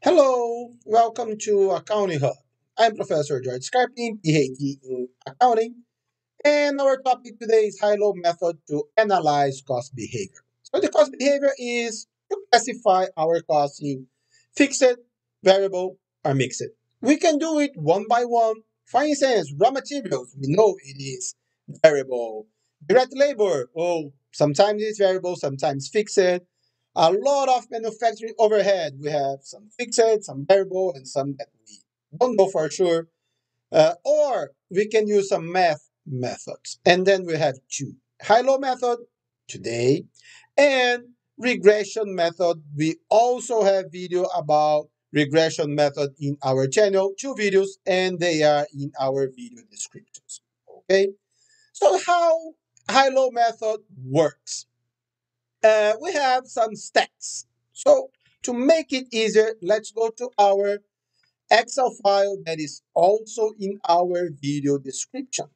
Hello, welcome to Accounting Hub. I'm Professor George Scarpin, PhD in accounting, and our topic today is high-low method to analyze cost behavior. So the cost behavior is to classify our costs in fixed, variable, or mixed. We can do it one by one. For instance, raw materials, we know it is variable. Direct labor, oh, sometimes it's variable, sometimes fixed. A lot of manufacturing overhead. We have some fixed, some variable, and some that we don't know for sure. Or we can use some math methods. And then we have two high-low method today and regression method. We also have video about regression method in our channel, two videos, and they are in our video descriptions. Okay, so how high-low method works? We have some steps. So to make it easier, let's go to our Excel file that is also in our video description.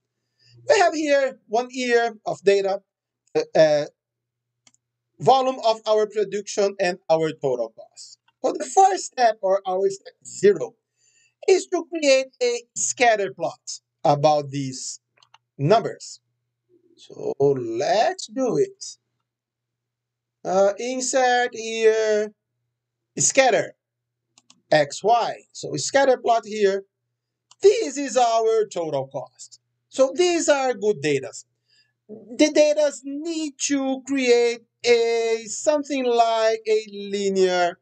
We have here 1 year of data, uh, volume of our production, and our total cost. So the first step, or our step zero, is to create a scatter plot about these numbers. So let's do it. Insert here, scatter, XY. So scatter plot here. This is our total cost. So these are good data. The data need to create a something like a linear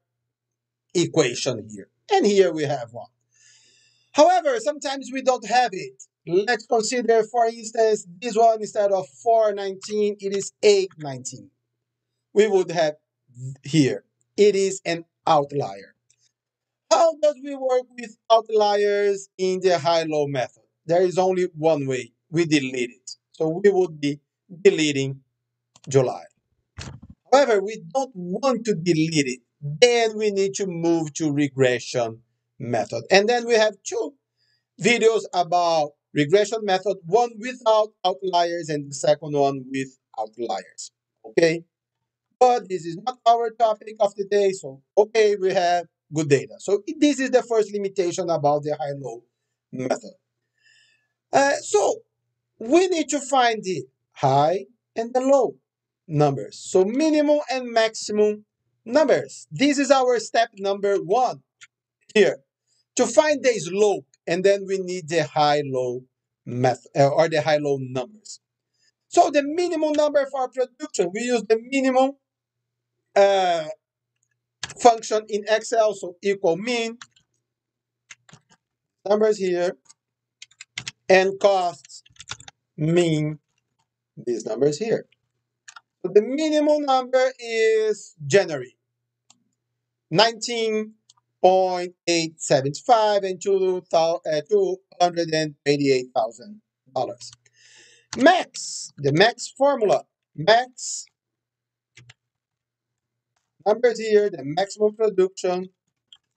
equation here. And here we have one. However, sometimes we don't have it. Let's consider, for instance, this one instead of 419, it is 819. We would have here. It is an outlier. How does we work with outliers in the high-low method? There is only one way. We delete it. So we would be deleting July. However, we don't want to delete it. Then we need to move to regression method. And then we have two videos about regression method, one without outliers and the second one with outliers. Okay? But this is not our topic of the day. So, okay, we have good data. So this is the first limitation about the high-low method. So we need to find the high and the low numbers. So minimum and maximum numbers. This is our step number one here. To find the slope, and then we need the high-low method or the high-low numbers. So the minimum number for production, we use the minimum uh, function in Excel, so equal mean, numbers here, and costs mean these numbers here. So the minimum number is January, 19.875 and $288,000. Max, the max formula, max numbers here, the maximum production,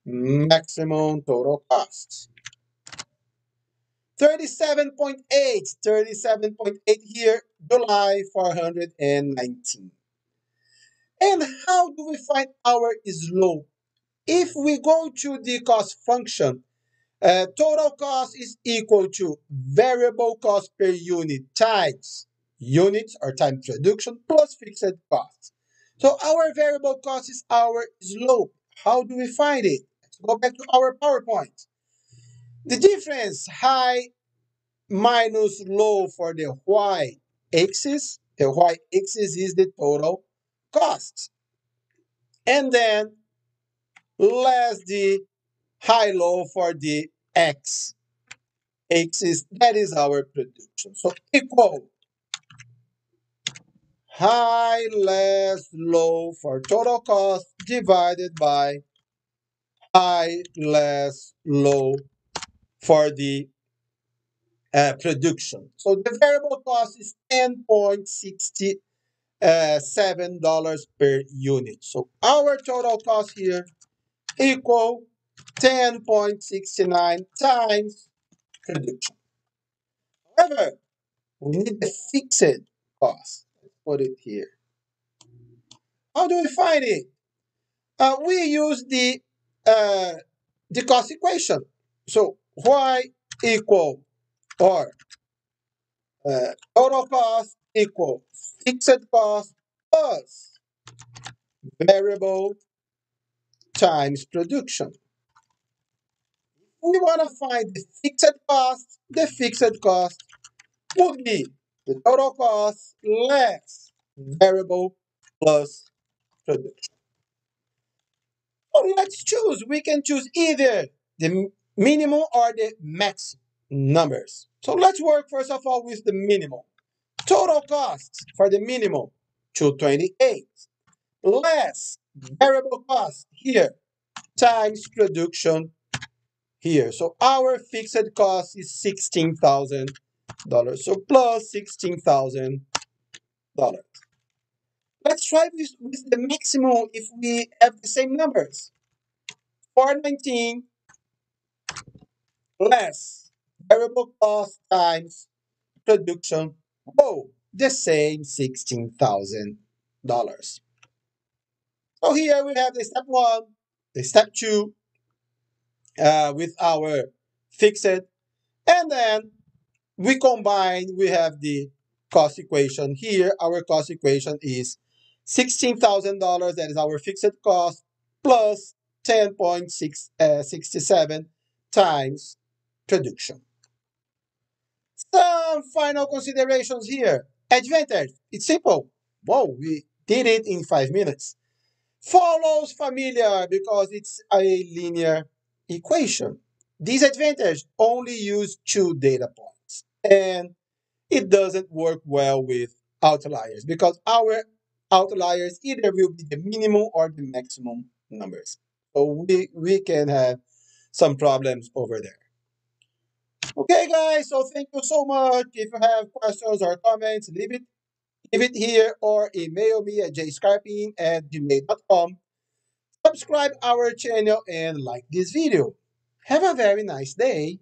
maximum total costs. 37.8 here, July 419. And how do we find our slope? If we go to the cost function, total cost is equal to variable cost per unit times units or time production plus fixed costs. So our variable cost is our slope. How do we find it? Let's go back to our PowerPoint. The difference, high minus low for the y-axis. The y-axis is the total cost. And then less the high-low for the x-axis. That is our production. So equal high less low for total cost divided by high less low for the production. So the variable cost is 10.60 $7 per unit. So our total cost here equal 10.69 times production. However, we need the fixed cost. Let's put it here. How do we find it? We use the uh, the cost equation. So y equal or total cost equal fixed cost plus variable times production. We want to find the fixed cost would be the total cost less variable plus production. So let's choose. We can choose either the minimum or the max numbers. So let's work first of all with the minimum. Total costs for the minimum, 228, less variable cost here times production here. So our fixed cost is $16,000. So plus $16,000. Let's try with the maximum if we have the same numbers. 419 less variable cost times production. Oh, the same $16,000. So here we have the step one, the step two with our fixed, and then we combine, we have the cost equation here. Our cost equation is $16,000, that is our fixed cost, plus 10.67 times production. Some final considerations here. Advantage, it's simple. Whoa, we did it in 5 minutes. Follows familiar because it's a linear equation. Disadvantage, only use 2 data points. And it doesn't work well with outliers because our outliers either will be the minimum or the maximum numbers. So we can have some problems over there. Okay, guys, so thank you so much. If you have questions or comments, leave it here or email me at jscarpin@gmail.com. Subscribe our channel and like this video. Have a very nice day.